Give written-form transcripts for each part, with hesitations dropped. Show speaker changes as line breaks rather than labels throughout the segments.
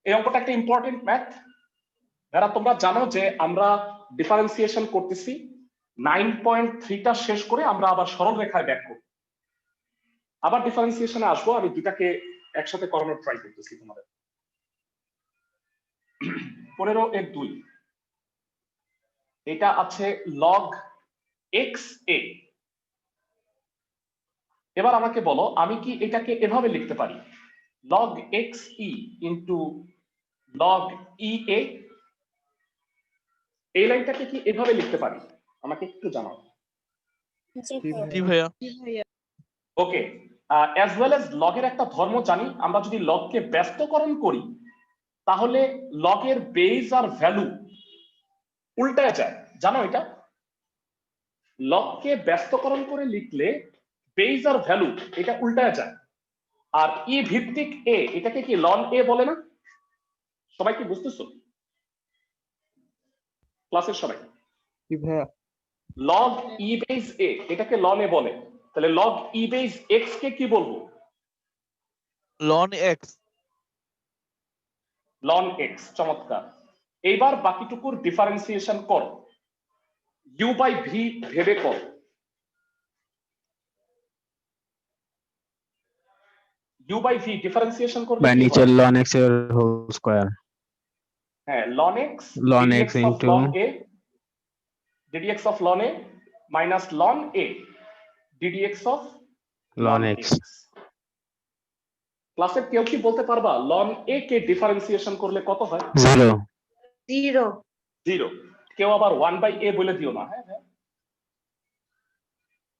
এই অঙ্কটা একটা ইম্পর্টেন্ট ম্যাথ। যারা তোমরা জানো যে আমরা ডিফারেন্সিয়েশন করতেছি 9.3টা শেষ করে আমরা আবার সরল রেখায় ব্যাক করব। আবার ডিফারেন্সিয়েশনে আসবো, আমি দুটাকে একসাথে করানোর ট্রাই করতেছি তোমাদের। 15 এর 2 এটা আছে log x a। এবার আমাকে বলো আমি কি এটাকে এভাবে লিখতে পারি log x e into log e a? এই লাইনটাকে কি এভাবে লিখতে পারি? আমাকে একটু জানাও।
জি ভাইয়া।
ওকে, অ্যাজ ওয়েল অ্যাজ লগের একটা ধর্ম জানি, আমরা যদি লগকে ব্যস্তকরণ করি তাহলে লগের বেজ আর ভ্যালু উল্টায় যায়, জানো এটা? লগকে ব্যস্তকরণ করে লিখলে বেজ আর ভ্যালু এটা উল্টায় যায়। আর ই ভিত্তিক এ এটাকে কি লন এ বলে না? সবাই কি বুঝতেছো ক্লাসের সবাই? লগ ই বেজ এ এটাকে লন এ বলে, তাহলে লগ ই বেজ এক্স কে কি বলবো?
লন এক্স।
লন এক্স, চমৎকার। এইবার বাকিটুকুর ডিফারেন্সিয়েশন করো, ইউ বাই ভি ভেবে করো। ইউ বাই ভি ডিফারেন্সিয়েশন করলে
বা
কি
নিচে
হয়?
ln x এর হোল স্কয়ার।
হ্যাঁ, ln x
ln
ddx
x
of
into
ln a ddx of ln a minus ln a ddx of
ln x।
ক্লাসের কেউ কি বলতে পারবা ln a কে ডিফারেন্সিয়েশন করলে কত হয়?
0।
0। কেউ আবার 1/a বলে দিও না।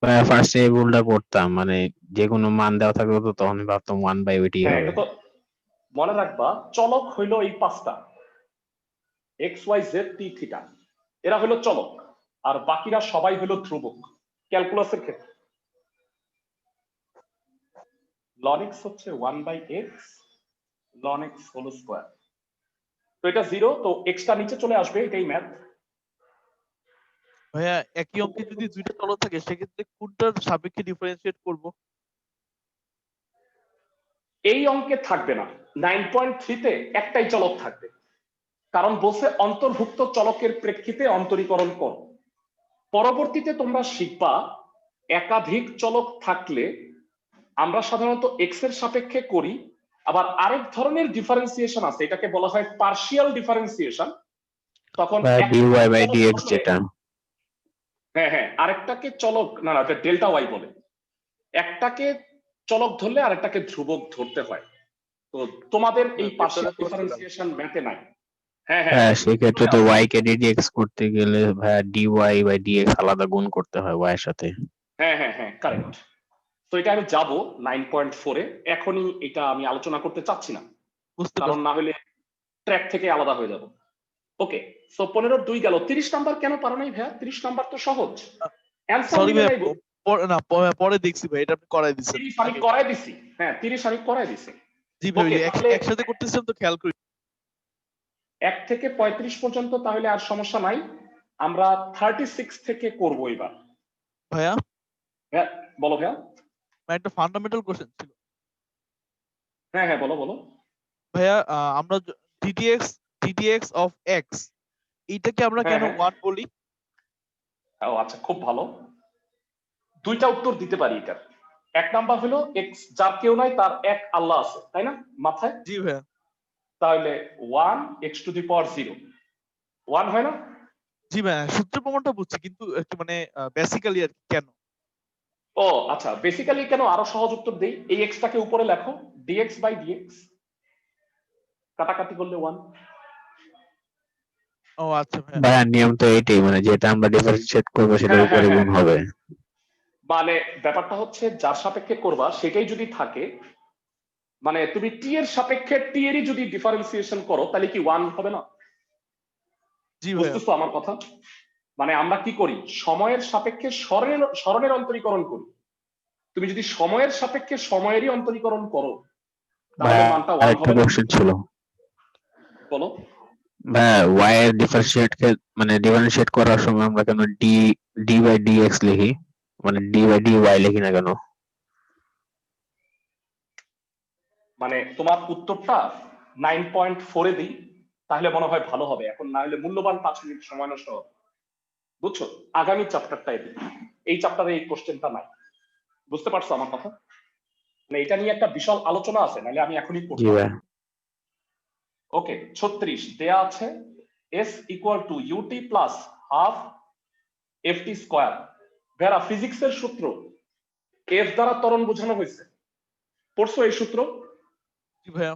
হ্যাঁ,
ফার্স্টে এই ভুলটা করতাম, মানে যে কোনো মান দেওয়া থাকলে তো তখন ভাবতাম 1/ওইটি
হ্যাঁ,
হবে।
এটা তো মনে রাখবা। চলক হইলো এই পাঁচটা, x y z t θ, এরা হলো চলক, আর বাকিরা সবাই হলো ধ্রুবক ক্যালকুলাসের ক্ষেত্রে। ln x হচ্ছে 1/x ln x whole square. তো এটা 0, তো x টা নিচে চলে আসবে, এটাই ম্যাথ।
ভাইয়া একই অঙ্কে যদি দুইটা চলক থাকে সেক্ষেত্রে কোনটার সাপেক্ষে ডিফারেন্সিয়েট করব?
এই অঙ্কে থাকবে না, 9.3 তে একটাই চলক থাকবে, কারণ বলছে অন্তর্ভুক্ত চলকের প্রেক্ষিতে অন্তরীকরণ কর। পরবর্তীতে তোমরা শিখবা একাধিক চলক থাকলে আমরা সাধারণত এক্স এর সাপেক্ষে করি, আবার আরেক ধরনের ডিফারেন্সিয়েশন আছে, এটাকে বলা হয় পার্শিয়াল ডিফারেন্সিয়েশন। তখন
dy/dx যেটা।
হ্যাঁ হ্যাঁ, আরেকটাকে চলক না না, এটা ডেল্টা ওয়াই বলে। একটাকে চলক ধরলে আরেকটাকে ধ্রুবক ধরতে হয়। তো তোমাদের এই পার্শিয়াল ডিফারেন্সিয়েশন ম্যাথে নাই। হ্যাঁ হ্যাঁ,
হ্যাঁ, সেক্ষেত্রে তো y কে ddx করতে গেলে ভাইয়া dy/dx আলাদা গুণ করতে হয় y এর সাথে।
হ্যাঁ হ্যাঁ হ্যাঁ, কারেক্ট। তো এটা আমি যাব 9.4 এ, এখনই এটা আমি আলোচনা করতে চাচ্ছি না, কারণ না হলে ট্র্যাক থেকে আলাদা হয়ে যাব। ওকে, সো 15-2 গেল। 30 নাম্বার কেন পারো নাই ভাইয়া? 30 নাম্বার তো সহজ, অ্যানসার
সরি
লিখে
ভাই,
যাইবো।
না পরে দেখছি ভাই, এটা আপনি করাই দিছেন।
30 আমি করাই দিছি। হ্যাঁ, 30 আমি করাই দিছি।
জি ভাই,
ওকে, তাহলে
একসাথে করতেছেন তো খেয়াল করি।
1 থেকে 35 পর্যন্ত তাহলে আর সমস্যা নাই, আমরা 36 থেকে করব এবার।
ভাইয়া
হ্যাঁ বলো ভাইয়া।
একটা ফান্ডামেন্টাল কোশ্চেন ছিল।
হ্যাঁ হ্যাঁ, বলো বলো
ভাইয়া, আমরা ddx of x এইটাকে আমরা কেন 1 বলি?
ও আচ্ছা, খুব ভালো। দুইটা উত্তর দিতে পারি এটার। এক নাম্বার হলো এক্স যার কেউ নাই, তার এক আল্লাহ আছে, তাই না মাথায়?
জি ভাইয়া।
তাহলে 1 x⁴ 1 হয় না?
জি ভাইয়া, সূত্র প্রমাণটা বুঝছি, কিন্তু একটু মানে বেসিক্যালি আর কেন?
ও আচ্ছা, বেসিক্যালি কেন আরো সহজ উত্তর দেই। এই এক্সটাকে উপরে লেখো dx/dx, কাটাকাটি করলে 1।
ও আচ্ছা
ভাইয়া, নিয়ম তো এটাই, মানে যেটা আমরা ডিফারেন্সিয়েট করবো সেটার উপরে গুণ হবে।
মানে ব্যাপারটা হচ্ছে যার সাপেক্ষে করবা সেটাই যদি থাকে, মানে তুমি টি এর সাপেক্ষে টি এরই যদি ডিফারেন্সিয়েশন করো তাহলে কি 1 হবে না?
জি ভাইয়া।
বুঝতেছো আমার কথা? মানে আমরা কি করি, সময়ের সাপেক্ষে স্মরণের অন্তরীকরণ করি। তুমি যদি সময়ের সাপেক্ষে সময়েরই অন্তরীকরণ করো তাহলে মানটা 1 হবে না।
ছিল
বলো
ভাইয়া, y এর ডিফারেন্সিয়েট করার সময় আমরা কেন d/dx লিখি, মানে d/dy লিখি না কেন?
মানে তোমার উত্তরটা 9.4 এ দিই তাহলে মনে হয় ভালো হবে, এখন না হলে মূল্যবান 5 মিনিট সময় নষ্ট হবে। বুঝছো? আগামী চ্যাপ্টারটাই দিই, এই চ্যাপ্টারে এই কোশ্চেনটা নাই। বুঝতে পারছো আমার কথা? মানে এটা নিয়ে একটা বিশাল আলোচনা আছে, নাহলে আমি এখনই
জি
করতাম।
ভাইয়া।
ওকে, 36 দেয়া আছে s equal to u t plus half ft square. ভেরা ফিজিক্সের সূত্র f দ্বারা ত্বরণ বোঝানো হয়েছে, পড়ছো এই সূত্র?
জি ভাইয়া।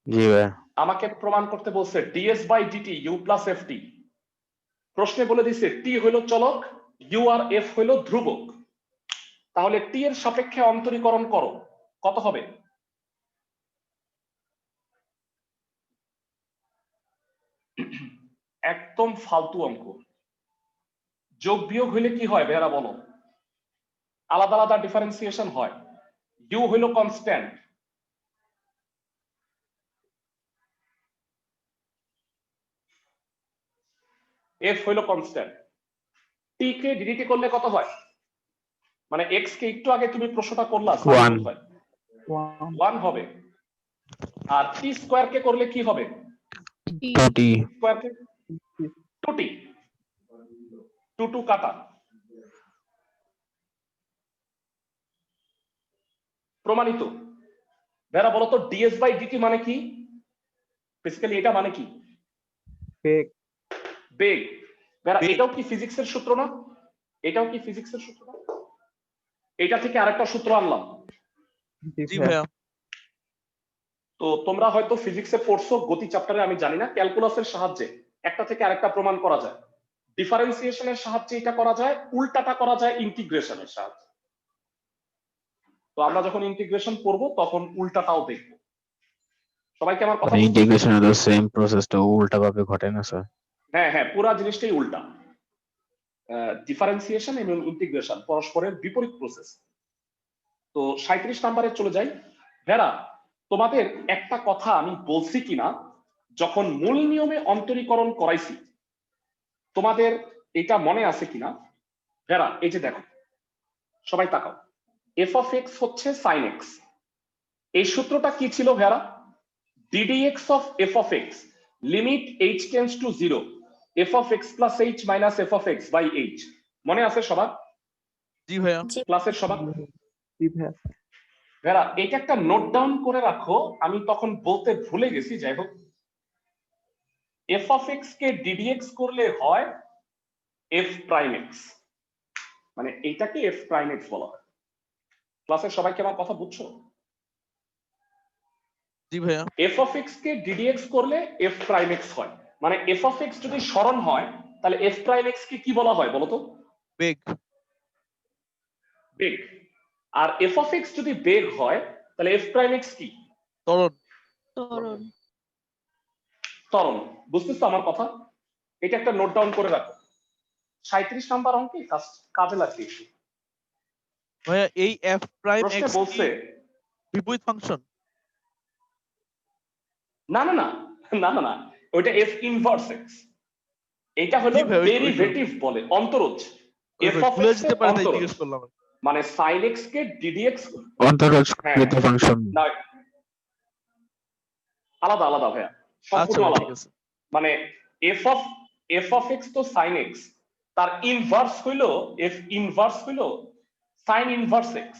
জি ভাইয়া।
আমাকে প্রমাণ করতে বলছে ds by dt u plus ft। প্রশ্নে বলে দিছে t হইল চলক, u আর f হইল ধ্রুবক। তাহলে t এর সাপেক্ষে অন্তরীকরণ করো, কত হবে? একদম ফালতু অঙ্ক। যোগ বিয়োগ হইলে কি হয় বেরা বলো? আলাদা আলাদা ডিফারেন্সিয়েশন হয়। u হইল কনস্ট্যান্ট, f হইল কনস্ট্যান্ট। t কে ডিডিটি করলে কত হয়? মানে x কে একটু আগে তুমি প্রশ্নটা করলা, 1 হবে। আর t স্কয়ার কে করলে কি হবে?
2t।
স্কয়ার কে 2t, 2 কাটা। প্রমাণিত। বেরা বলো তো ds বাই dt মানে কি? বেসিক্যালি এটা মানে কি?
বেগ।
বেগ। বেরা
বেগ।
এটাও কি ফিজিক্সের সূত্র না? এটাও কি ফিজিক্সের সূত্র না? এটা থেকে আরেকটা সূত্র আনলাম।
জি ভাইয়া।
তো তোমরা হয়তো ফিজিক্সে পড়ছো, গতি চ্যাপ্টারে আমি জানি না, ক্যালকুলাসের সাহায্যে একটা থেকে আরেকটা প্রমাণ করা যায়, ডিফারেন্সিয়েশনের সাহায্যে এটা করা যায়, উল্টাটা করা যায় ইন্টিগ্রেশনের সাহায্যে। তো আমরা যখন ইন্টিগ্রেশন করব তখন উল্টাটাও দেখব। সবাইকে আমার কথা বুঝতে?
ইন্টিগ্রেশনের তো সেম প্রসেসটা উল্টা ভাবে ঘটে না স্যার?
হ্যাঁ হ্যাঁ, পুরো জিনিসটাই উল্টা। ডিফারেন্সিয়েশন এবং ইন্টিগ্রেশন পরস্পরের বিপরীত প্রসেস। তো 37 নম্বরে চলে যাই। ভেরা, তোমাদের একটা কথা আমি বলছি কিনা, যখন মূল নিয়মে অন্তরীকরণ করাইছি তোমাদের এটা মনে আছে কিনা? ভেরা এই যে দেখো, সবাই তাকাও, f of x হচ্ছে sin x। এই সূত্রটা কি ছিল ভেরা? ddx of f of x limit h tends to 0 f of x plus h minus f of x by h। মনে আছে সবার?
জি ভাইয়া।
ক্লাসের সবার?
জি ভাইয়া।
ভেরা এটা একটা নোট ডাউন করে রাখো, আমি তখন বলতে ভুলে গেছি, যাই হোক। f of x K ddx করলে হয় f prime x, মানে এইটাকে f prime x বলা হয়। ক্লাসের সবাইকে আমার কথা বুঝছো?
জি ভাইয়া।
f of x K ddx করলে f prime x হয়, মানে f of x যদি সরণ হয় তাহলে f prime x কে কি বলা হয় বলো তো?
বেগ।
বেগ। আর f of x যদি বেগ হয় তাহলে f prime x কি?
ত্বরণ।
ত্বরণ। বুঝতেছো আমার কথা? এটা একটা নোট ডাউন করে রাখো, 37 নাম্বার অঙ্কে কাজে লাগবে।
ভাইয়া এই f প্রাইম
প্রশ্নে
x
বলছে
বিপরীত ফাংশন?
না না না না না না, ওইটা f ইনভার্স x। এটা হলো
জি ভাই, ওই তো।
ডেরিভেটিভ বলে, অন্তরজ। f of
ভুলে
x
যেতে
এর
পারে তাই
অন্তরজ,
জিজ্ঞেস করলাম।
মানে sin x কে ddx।
অন্তরজকৃত ফাংশন।
না, আলাদা আলাদা ভাইয়া,
আচ্ছা
সম্পূর্ণ
ভাই,
আলাদা।
ঠিক আছে।
মানে f of x তো sin x, তার ইনভার্স হইলো f ইনভার্স হইলো sin ইনভার্স x,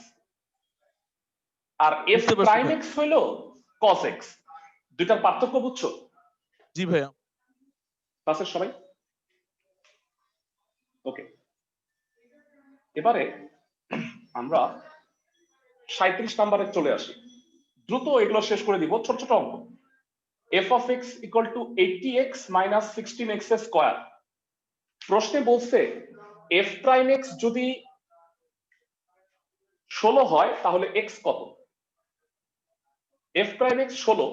আর f
বুঝতে পারছি
প্রাইম
ভাই।
x হইলো cos x। দুইটার পার্থক্য বুঝছো?
জি ভাইয়া।
ক্লাসের সবাই? ওকে, এবারে আমরা 37 নম্বরে চলে আসি, দ্রুত এগুলো শেষ করে দিব, ছোট ছোট অঙ্ক। f of x equal to 80x minus 16x square. প্রশ্নে বলছে f prime x যদি 16 হয় তাহলে x কত? f prime x 16,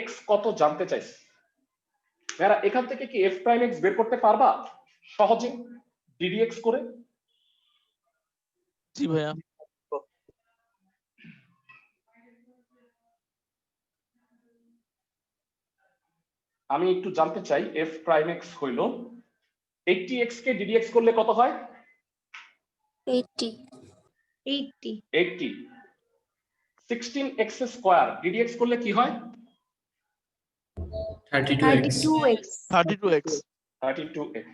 x কত জানতে চাইছে। এরা এখান থেকে কি f prime x বের করতে পারবা সহজে ddx করে?
জি ভাইয়া।
আমি একটু জানতে চাই, f prime x হইল 80x কে ddx করলে কত হয়?
80
80। 16x স্কয়ার ddx করলে কি হয়?
32x
32x
32x।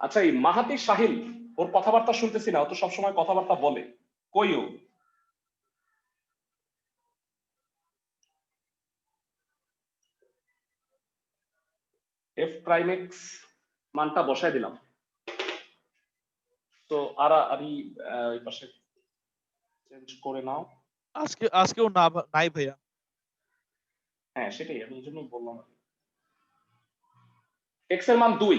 আচ্ছা, এই মাহাতি সাহিল, ওর কথাবার্তা শুনতেছি না, ও তো সবসময় কথাবার্তা বলে, কই ও? এফ প্রাইম এক্স মানটা বসায় দিলাম। তো আমি ওই পাশে চেঞ্জ করে নাও।
আজকেও না নাই ভাইয়া।
হ্যাঁ সেটাই, আমি এই জন্যই বললাম। এক্স এর মান 2,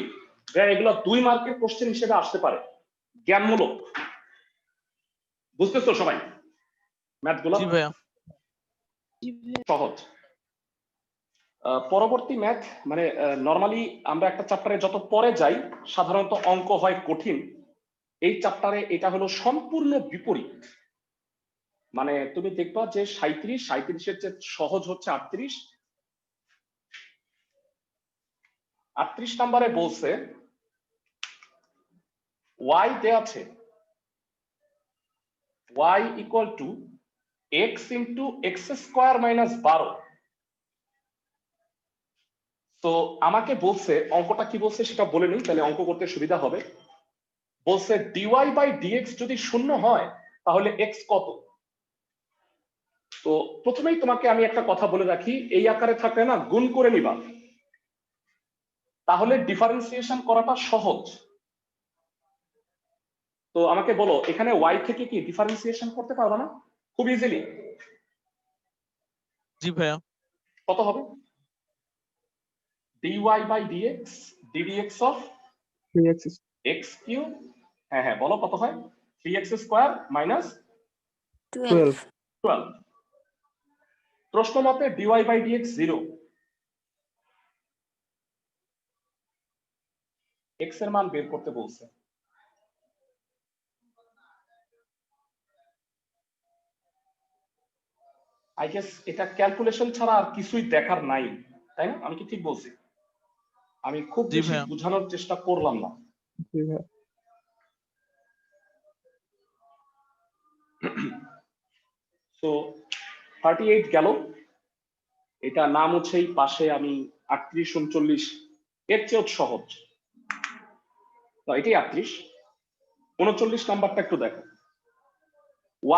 এগুলো 2 মার্কের কোশ্চেন হিসেবে আসতে পারে, জ্ঞানমূলক। বুঝতেছো সবাই ম্যাথগুলো?
জি ভাইয়া।
সহজ। পরবর্তী ম্যাথ মানে নরমালি আমরা একটা চ্যাপ্টারে যত পরে যাই সাধারণত অঙ্ক হয় কঠিন। এই চ্যাপ্টারে এটা হলো সম্পূর্ণ বিপরীত। মানে তুমি দেখবা যে 37-37 এর চেয়ে সহজ হচ্ছে 38 নম্বরে বলছে y দেয়া আছে y equal two x into x square minus 12। তো আমাকে বলছে অঙ্কটা কি বলছে সেটা বলে নিই, তাহলে অঙ্ক করতে সুবিধা হবে। বলছে dy বাই dx যদি শূন্য হয় তাহলে x কত? তো প্রথমেই তোমাকে আমি একটা কথা বলে রাখি, এই আকারে থাকলে না গুণ করে নিবা, তাহলে ডিফারেন্সিয়েশন করাটা সহজ। তো আমাকে বলো এখানে y থেকে কি ডিফারেন্সিয়েশন করতে পারবা না খুব ইজিলি?
জি ভাইয়া।
কত হবে? dy by dx ddx of
3x
x cube. হ্যাঁ হ্যাঁ বলো কত হয়? 3x square minus
12
12। প্রশ্ন মতে dy বাই dx 0, x এর মান বের করতে বলছে। আই গেস এটা ক্যালকুলেশন ছাড়া আর কিছুই দেখার নাই, তাই না? আমি কি ঠিক বলছি? আমি খুব
জি
বেশি
ভাইয়া।
বোঝানোর চেষ্টা করলাম না।
জি ভাইয়া।
তো 38 গেল, এটা নাম হচ্ছে এই পাশে আমি 38-39 এর চেয়েও সহজ। তো এটাই 38। 39 নাম্বারটা একটু দেখো।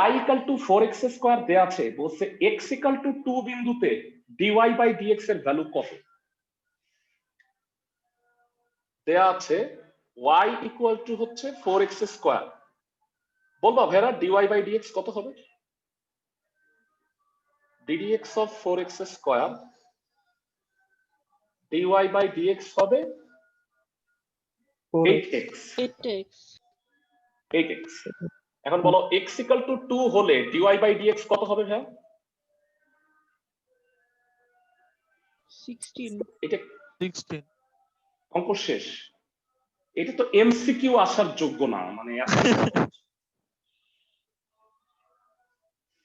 y equal to 4x square দেয়া আছে, বলছে x ইকাল টু 2 বিন্দুতে dy বাই dx এর ভ্যালু কত? দেয়া আছে y ইকুয়াল টু হচ্ছে 4x স্কয়ার। বলবা ভেরা dy বাই dx কত হবে? ddx of 4x square dy by dx হবে 8x। 8x। এখন বলো x ইকুয়াল টু 2 হলে dy বাই dx কত হবে ভাই?
16
এটা
16
অঙ্ক শেষ। এটা তো এমসিকিউ আসার যোগ্য না, মানে এত সহজ।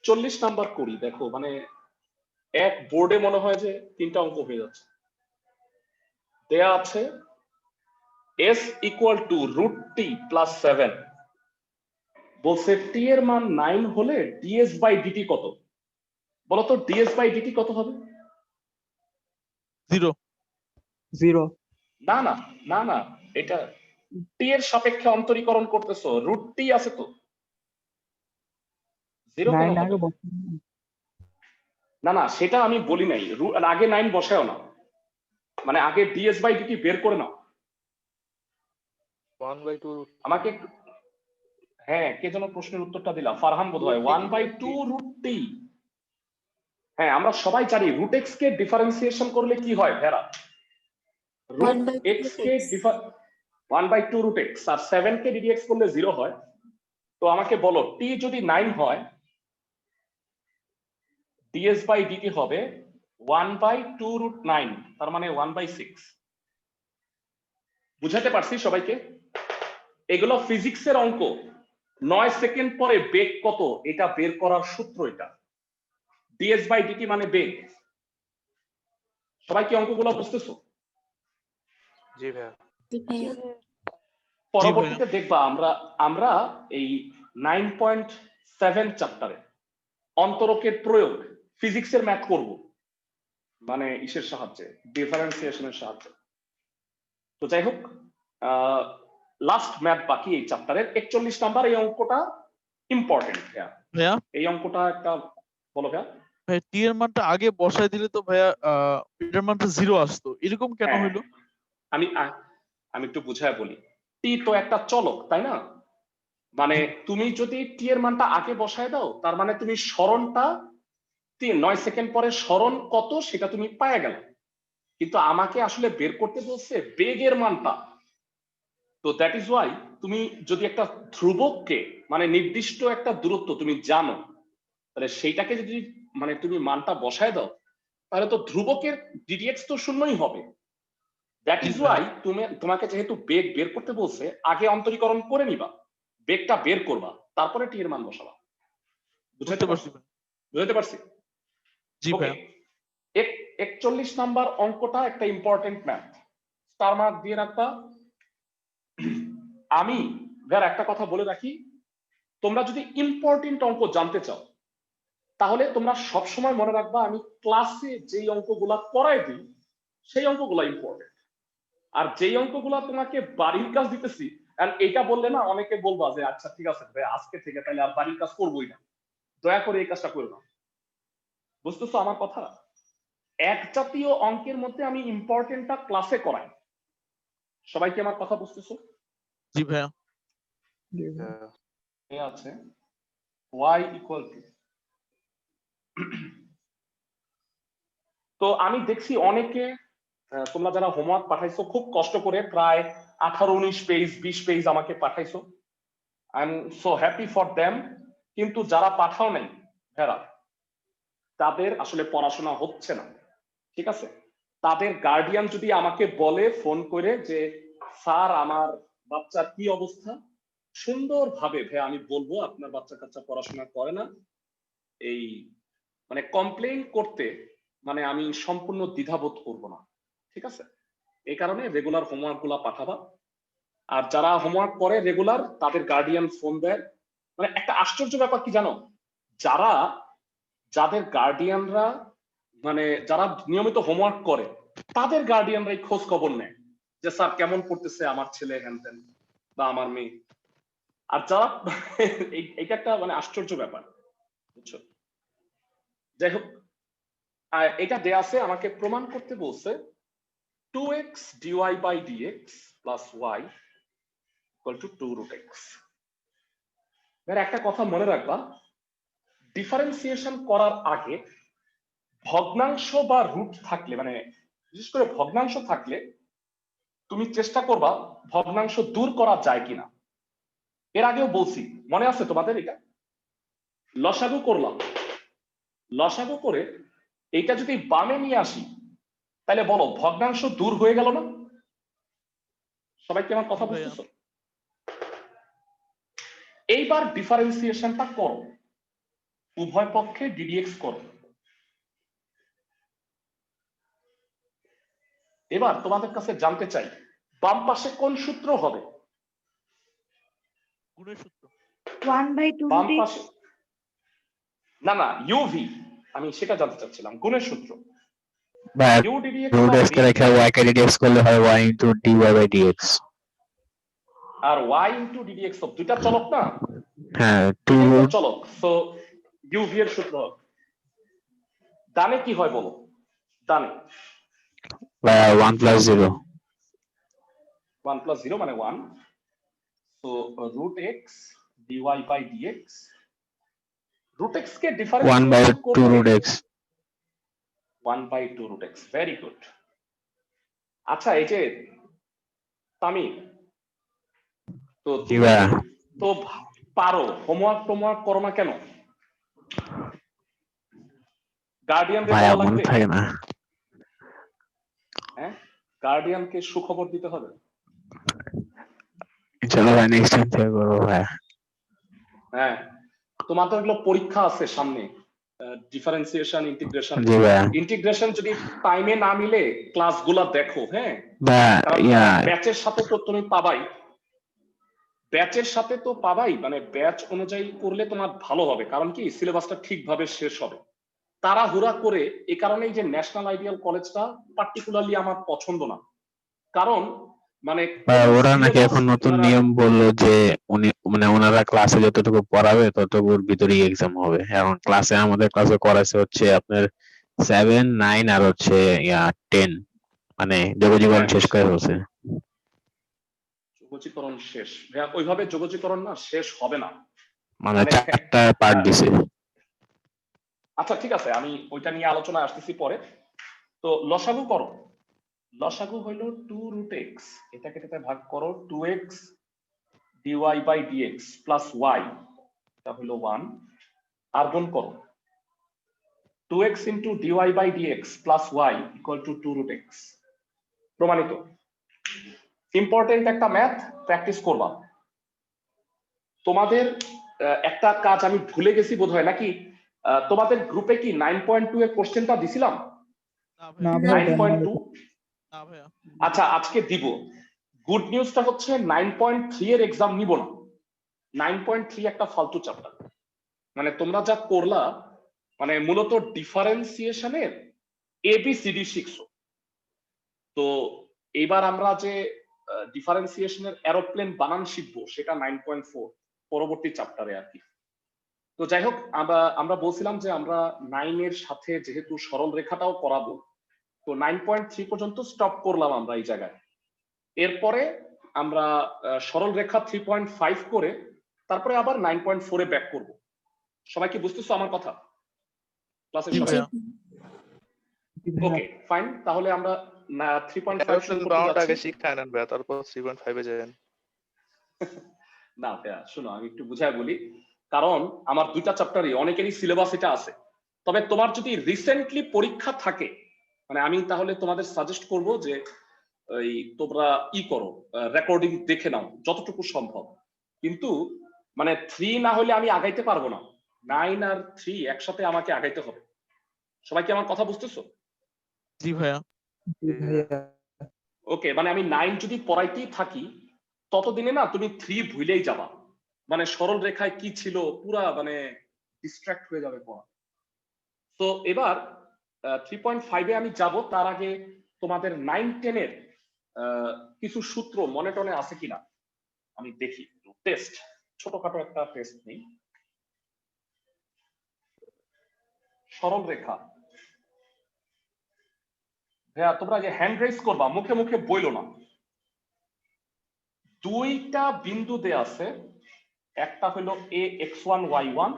40 নাম্বার করি, দেখো মানে এক বোর্ডে মনে হয় যে 3টা অঙ্ক হয়ে যাচ্ছে। দেয়া আছে s equal to root t plus 7, বলছে টি এর মান 9 হলে ds বাই ডিটি কত? বলো তো ds বাই ডিটি কত হবে?
0
0
না না না না, এটা টি এর সাপেক্ষে অন্তরীকরণ করতেছো, রুট টি আছে তো, 0 কেন
9 আগে
হবে? না না সেটা আমি বলি নাই, আগে 9 বসায়ও না, মানে আগে ds বাই ডিটি বের করে নাও।
1/2
আমাকে একটু, হ্যাঁ কে যেন প্রশ্নের উত্তরটা দিলা, ফারহান বোধহয়। 1/2 রুট টি। হ্যাঁ আমরা সবাই জানি রুট এক্স কে ডিফারেন্সিয়েশন করলে কি হয় ভেরা? রুট
1/2
এক্স কে 1/2 রুট এক্স, আর 7 কে ডিডিএক্স করলে 0 হয়। তো আমাকে বলো টি যদি 9 হয় ds বাই ডিটি হবে 1/2 রুট 9, তার মানে 1/6। বুঝাতে পারছি সবাইকে? এগুলো ফিজিক্সের অঙ্ক। 9 সেকেন্ড পরে বেগ কত এটা বের করার সূত্র এটা। ds বাই ডিটি মানে বেগ। সবাই কি অঙ্কগুলো বুঝতেছো?
জি ভাইয়া।
ভাইয়া
পরবর্তীতে দেখবা আমরা এই 9.7 চ্যাপ্টারে অন্তরকের প্রয়োগ ফিজিক্সের ম্যাথ করব। মানে ইসের সাহায্যে, ডিফারেন্সিয়েশনের সাহায্যে। তো যাই হোক, লাস্ট ম্যাথ বাকি এই চ্যাপ্টারের 41 নাম্বার। এই অঙ্কটা ইম্পর্টেন্ট ভাইয়া।
ভাইয়া
এই অঙ্কটা একটা বলো ভাইয়া।
ভাই টি এর মানটা আগে বসাই দিলে তো ভাইয়া এটার মানটা 0 আসতো, এরকম কেন
হ্যাঁ,
হইলো?
আমি একটু বুঝায় বলি। টি তো একটা চলক, তাই না? মানে তুমি যদি টি এর মানটা আগে বসায় দাও, তার মানে তুমি সরণটা 9 সেকেন্ড পরে সরণ কত সেটা তুমি পায়ে গেল। কিন্তু আমাকে আসলে বের করতে বলছে বেগের মানটা। তো দ্যাট ইজ ওয়াই তুমি যদি একটা ধ্রুবককে, মানে নির্দিষ্ট একটা দূরত্ব তুমি জানো, তাহলে সেইটাকে যদি মানে তুমি মানটা বসায় দাও, তাহলে তো ধ্রুবকের ডিডিএক্স তো শূন্যই হবে। দ্যাট ইজ ওয়াই তোমাকে যেহেতু বেগ বের করতে বলছে, আগে অন্তরীকরণ করে নিবা, বেগটা বের করবা, তারপরে টি এর মান বসাবা।
বুঝতে পারছি ভাই।
বুঝতে পারছি?
জি
ওকে,
ভাইয়া।
41 নাম্বার অঙ্কটা একটা ইম্পর্টেন্ট ম্যাথ, স্টার মার্ক দিয়ে রাখবা। আমি ভাইয়ার একটা কথা বলে রাখি, তোমরা যদি ইম্পর্টেন্ট অঙ্ক জানতে চাও, তাহলে তোমরা সবসময় মনে রাখবা আমি ক্লাসে যেই অঙ্কগুলা করাই দিই সেই অঙ্কগুলা ইম্পর্টেন্ট। আর যেই অঙ্কগুলা তোমাকে বাড়ির কাজ দিতেছি, এটা বললে না অনেকে বলবা যে আচ্ছা ঠিক আছে ভাই, আজকে থেকে তাহলে আর বাড়ির কাজ করবোই না, দয়া করে এই কাজটা করো না। বুঝতেছো আমার কথা? এক জাতীয় অঙ্কের মধ্যে আমি ইম্পর্টেন্টটা ক্লাসে করাই। সবাই কি আমার কথা বুঝতেছো?
জি ভাইয়া।
জি ভাইয়া।
এ আছে y ইকুয়াল টু, তো আমি দেখছি অনেকে তোমরা যারা হোমওয়ার্ক পাঠাইছো খুব কষ্ট করে, প্রায় 18-19 পেজ 20 পেজ আমাকে পাঠাইছো। I am so happy for them. কিন্তু যারা পাঠাও নাই ভেরা, তাদের আসলে পড়াশোনা হচ্ছে না, ঠিক আছে? তাদের গার্ডিয়ান যদি আমাকে বলে ফোন করে যে স্যার আমার বাচ্চার কি অবস্থা, সুন্দরভাবে ভাই আমি বলবো আপনার বাচ্চা কাচ্চা পড়াশোনা করে না, এই মানে কমপ্লেইন করতে মানে আমি সম্পূর্ণ দ্বিধাবোধ করব না, ঠিক আছে? এই কারণে রেগুলার হোমওয়ার্ক গুলা পাঠাবা। আর যারা হোমওয়ার্ক করে রেগুলার, তাদের গার্ডিয়ান ফোন দেয়। মানে একটা আশ্চর্য ব্যাপার কি জানো, যাদের গার্ডিয়ানরা মানে যারা নিয়মিত হোমওয়ার্ক করে, তাদের গার্ডিয়ানরাই খোঁজ খবর নেয় যে স্যার কেমন পড়তেছে আমার ছেলে, হ্যান বা আমার মেয়ে। আর যারা এইটা একটা মানে আশ্চর্য ব্যাপার, বুঝছো? যাই হোক, এটা দেয়া আছে, আমাকে প্রমাণ করতে বলছে 2x dy by dx plus y equal to 2 root x। একটা কথা মনে রাখবা, ডিফারেন্সিয়েশন করার আগে ভগ্নাংশ বা রুট থাকলে, মানে বিশেষ করে ভগ্নাংশ থাকলে তুমি চেষ্টা করবা ভগ্নাংশ দূর করা যায় কিনা। এর আগেও বলছি, মনে আছে তোমাদের? এটা লসাগু করলাম, লসাগু করে এইটা যদি বামে নিয়ে আসি, তাহলে বলো ভগ্নাংশ দূর হয়ে গেল না? সবাই কি আমার কথা বুঝতেছো? এইবার ডিফারেন্সিয়েশনটা করো, উভয় পক্ষে ডিডিএক্স করো। এবার তোমাদের কাছে জানতে চাই, বাম পাশে কোন সূত্র হবে?
গুণের সূত্র।
1/2
বাম
root x।
পাশে না না, ইউভি, আমি সেটা জানতে চাচ্ছিলাম, গুণের সূত্র।
বা
ইউ ডিডিএক্স
রুট এক্স কে রেখে y কে ডিডিএক্স করলে হয় y into dy by dx।
আর y ইনটু ডিডিএক্স দুইটা চলক না?
হ্যাঁ, 2
দুইটাই তো
রুট
চলক, সো ইউভি এর সূত্র হবে। ডানে কি হয় বলো? ডানে
বা 1 প্লাস 0।
1 প্লাস 0 মানে 1, so root x d y by d x. Root x কে
1 বাই
ডিফারেন্সিয়েশন
2
করলে
root x।
1/2 root x, very good. আচ্ছা, এই যে তামি, তো
জি
তুমি
ভাইয়া।
তো পারো, হোমওয়ার্ক করো না কেন? গার্ডিয়ানদের
ভাইয়া
বলা
মনে
লাগবে,
থাকে না।
হ্যাঁ? গার্ডিয়ানকে সুখবর দিতে হবে।
চলো ভাই, নেক্সট টাইম থেকে করবো ভাইয়া।
হ্যাঁ, তোমাদের এগুলো পরীক্ষা আছে সামনে, ডিফারেন্সিয়েশন, ইন্টিগ্রেশন।
জি ভাইয়া।
ইন্টিগ্রেশন যদি টাইমে না মিলে ক্লাসগুলা দেখো, হ্যাঁ?
ভাইয়া
কারণ
ইয়া
ব্যাচের সাথে তো তুমি পাবাই, ব্যাচের সাথে তো পাবাই, মানে ব্যাচ অনুযায়ী করলে তোমার ভালো হবে, কারণ কি সিলেবাসটা ঠিকভাবে শেষ হবে। তাড়াহুড়া করে, এ কারণেই যে ন্যাশনাল আইডিয়াল কলেজটা পার্টিকুলারলি আমার পছন্দ না, কারণ মানে
ওরা নাকি এখন নতুন নিয়ম বললো যে উনি মানে ওনারা ক্লাসে যতটুকু পড়াবে ততটুকুর ভিতরেই এক্সাম হবে। এখন ক্লাসে আমাদের ক্লাসে করাইছে হচ্ছে আপনার 7, 9 আর হচ্ছে 10, মানে যোগজীবন শেষ করে হচ্ছে।
যোগজীকরণ শেষ ভাইয়া, ওইভাবে যোগজীকরণ না শেষ হবে না।
মানে
মানে
4টা পার্ট দিছে।
আচ্ছা ঠিক আছে, আমি ওইটা নিয়ে আলোচনা আসতেছি পরে। তো লসাগু করো, লসাগু হইল 2√x, এটাকে এটাতে ভাগ করো 2x dy by dx plus y, এটা হইল 1, আর গুণ করো 2x into dy by dx plus y equal to 2√x। প্রমাণিত। ইম্পর্টেন্ট একটা ম্যাথ প্র্যাকটিস করবা। তোমাদের একটা কাজ আমি ভুলে গেছি বোধহয়, নাকি তোমাদের গ্রুপে কি 9.2 এর কোশ্চেনটা দিছিলাম?
না ভাইয়া,
না ভাইয়া,
9.2
না ভাইয়া।
আচ্ছা আজকে দিব। গুড নিউজটা হচ্ছে 9.3 এর এক্সাম নিব না। 9.3 একটা ফালতু চ্যাপ্টার। মানে তোমরা যা করলা, মানে মূলত ডিফারেন্সিয়েশনের এবিসিডি শিখছো। তো এবার আমরা যে ডিফারেন্সিয়েশনের এরোপ্লেন বানান শিখবো সেটা 9.4 পরবর্তী চ্যাপ্টারে আর কি। তো যাই হোক, আমরা বলছিলাম যে আমরা 9 এর সাথে যেহেতু সরল রেখাটাও করাবো, তো 9.3 পর্যন্ত স্টপ করলাম আমরা এই জায়গায়। এরপরে আমরা সরল রেখা 3.5 করে তারপরে আবার 9.4 এ ব্যাক করব। সবাই কি বুঝতেছো আমার কথা? ক্লাসের
জি
সবাই?
ভাইয়া।
ওকে ফাইন, তাহলে আমরা 3.5 শুরু
এরোপ্লেন
করতে
বানানোটা আগে
যাচ্ছি।
শিক্ষা নেন ভাইয়া, তারপর 3.5 এ যাবেন।
না ভাইয়া শোনো, আমি একটু বুঝাই বলি, কারণ আমার দুইটা চ্যাপ্টারই অনেকেরই সিলেবাস এটা আছে। তবে তোমার যদি রিসেন্টলি পরীক্ষা থাকে, মানে আমি তাহলে তোমাদের সাজেস্ট করব যে ওই তোমরা করো, রেকর্ডিং দেখে নাও যতটুকু সম্ভব। কিন্তু মানে 3 না হলে আমি আগাইতে পারবো না, 9 আর 3 একসাথে আমাকে আগাইতে হবে। সবাই কি আমার কথা বুঝতেছো?
জি ভাইয়া।
জি ভাইয়া।
ওকে, মানে আমি 9 যদি পড়াইতেই থাকি ততদিনে না তুমি 3 ভুলেই যাবা। মানে সরল রেখায় কি ছিল পুরা মানে ডিস্ট্রাক্ট হয়ে যাবে পড়া। তো এবার 3.5 এ আমি যাব, তার আগে তোমাদের 9-10 এর কিছু সূত্র মনে টনে আছে কিনা আমি দেখি। টেস্ট, ছোটখাটো একটা টেস্ট নেই। সরল রেখা ভাইয়া, তোমরা যে হ্যান্ড রেজ করবা, মুখে মুখে বইলো না। দুইটা বিন্দু দেয়া আছে, একটা হলো ax1 y1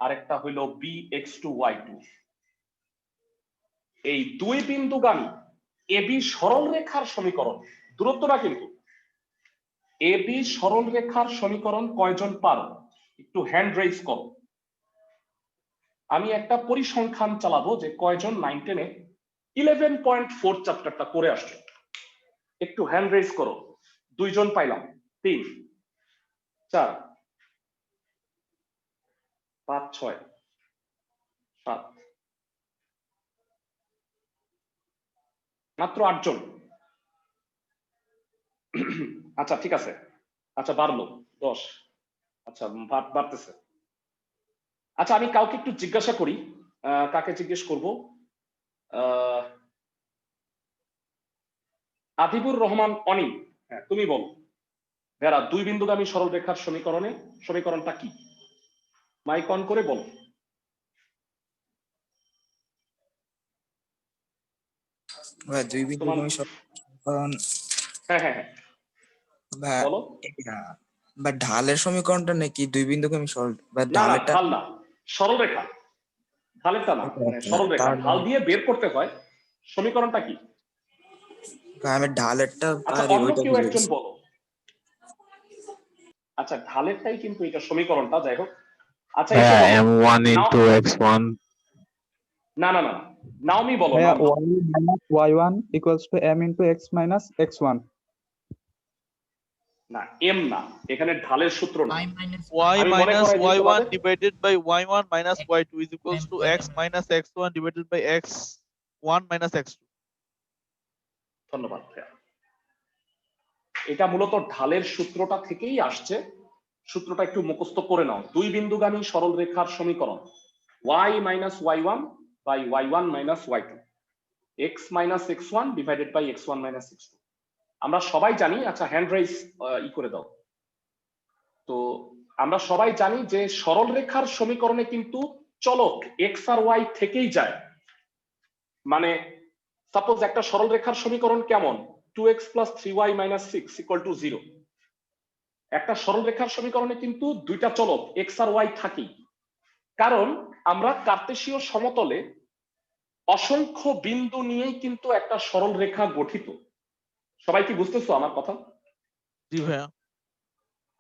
আর একটা হলো bx2 y2। এই দুই বিন্দুগামী এবি সরল রেখার সমীকরণ, দূরত্ব না কিন্তু, এবি সরল রেখার সমীকরণ কয়জন পারো? একটু হ্যান্ড রেজ করো। আমি একটা পরিসংখ্যান চালাবো যে কয়জন 9-10 এ 11.4 চ্যাপ্টারটা করে আসছো। একটু হ্যান্ড রেজ করো। 2 জন পাইলাম, 3, 4, 5, 6, 7, মাত্র 8 জন। আচ্ছা ঠিক আছে, আচ্ছা বাড়লো 10, আচ্ছা বাড়তেছে। আচ্ছা আমি কাউকে একটু জিজ্ঞাসা করি, কাকে জিজ্ঞেস করব? আদিবুর রহমান অনিল, হ্যাঁ তুমি বলো। ভেরা, দুই বিন্দুগামী সরল রেখার সমীকরণটা কি? মাইক অন করে বলো।
ভাই দুই বিন্দুগামী সমীকরণ,
হ্যাঁ হ্যাঁ হ্যাঁ
ভাই
বলো।
বা ঢালের সমীকরণটা নাকি দুই বিন্দুগামী সরল বা
না না,
ঢালেরটা?
ঢাল না, সরল রেখা। ঢালেরটা না, মানে সরল রেখা, ঢাল দিয়ে বের করতে হয়। সমীকরণটা কি?
ভাই আমি ঢালেরটা
আচ্ছা
পারি,
অন্য
ওইটা
কেউ
বুঝে
একজন
গেছি।
বলো। আচ্ছা ঢালেরটাই কিন্তু এটা সমীকরণটা, যাই হোক। আচ্ছা এসে বলো
m1 into x1।
না না না, নাওমি বলো।
ভাইয়া
Naomi.
y minus y1 equals to m into x minus x1।
না এম না, এখানে ঢালের সূত্র না।
y
আমি মনে
minus
করাই দিই
y1
তোমাদের।
divided by y1 minus y2 is equals to x minus x1 divided by x1 minus x2.
ধন্যবাদ ভাইয়া। এটা মূলত ঢালের সূত্রটা থেকেই আসছে। সূত্রটা একটু মুখস্থ করে নাও। দুই বিন্দুগামী সরল রেখার সমীকরণ y minus y1 by y1 minus y2, x minus x1 divided by x1 minus x2। আমরা সবাই জানি, আচ্ছা হ্যান্ড রাইজ করে দাও। তো আমরা সবাই জানি যে সরল রেখার সমীকরণে কিন্তু চলক x আর y থেকেই যায়। মানে সাপোজ একটা সরল রেখার সমীকরণ কেমন, 2x plus 3y minus 6 equal to 0। একটা সরল রেখার সমীকরণে কিন্তু দুইটা চলক x আর y থাকেই, কারণ আমরা কার্তেশীয় সমতলে অসংখ্য বিন্দু নিয়েই কিন্তু একটা সরল রেখা গঠিত। সবাই কি বুঝতেছো আমার কথা?
জি ভাইয়া।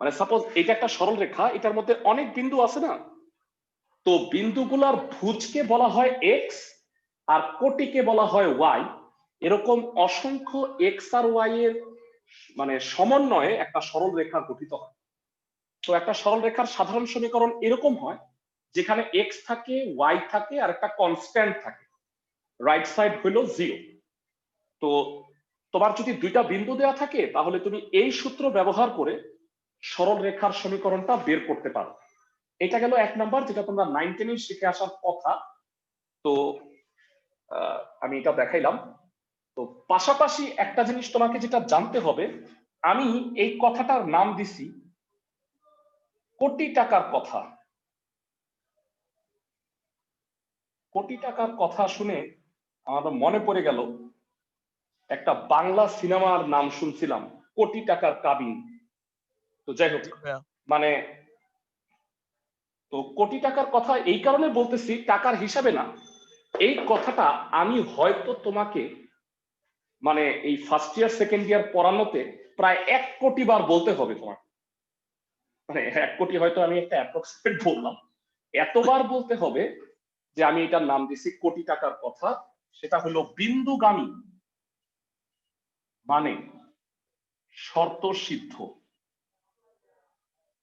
মানে সাপোজ এটা একটা সরল রেখা, এটার মধ্যে অনেক বিন্দু আছে না, তো বিন্দুগুলার ভুজকে বলা হয় x আর কোটিকে বলা হয় y। এরকম অসংখ্য x আর y এর মানে সমন্বয়ে একটা সরল রেখা গঠিত হয়। তো একটা সরল রেখার সাধারণ সমীকরণ এরকম হয়, যেখানে x থাকে, y থাকে আর একটা কনস্ট্যান্ট থাকে, রাইট সাইড হলো 0। তো তোমার যদি দুইটা বিন্দু দেওয়া থাকে, তাহলে তুমি এই সূত্র ব্যবহার করে সরল রেখার সমীকরণটা বের করতে পারো। এটা গেল 1 নাম্বার, যেটা তোমরা 9 10 শিখে আসার কথা। তো আমি এটা দেখাইলাম। তো পাশাপাশি একটা জিনিস তোমাকে যেটা জানতে হবে, আমি এই কথাটার নাম দিছি কোটি টাকার কথা। কোটি টাকার কথা শুনে আমার মনে পড়ে গেল একটা বাংলা সিনেমার নাম শুনছিলাম, কোটি টাকার কাবিন। তো যাই হোক,
জি ভাইয়া।
মানে তো কোটি টাকার কথা এই কারণে বলতেছি, টাকার হিসাবে না। এই কথাটা আমি হয়তো তোমাকে মানে এই ফার্স্ট ইয়ার সেকেন্ড ইয়ার পড়ানোতে প্রায় 1 কোটি বার বলতে হবে তোমাকে। মানে 1 কোটি হয়তো আমি একটা অ্যাপ্রক্সিমেট বললাম, এতবার বলতে হবে যে আমি এটার নাম দিছি কোটি টাকার কথা। সেটা হলো বিন্দুগামী মানে শর্ত সিদ্ধ।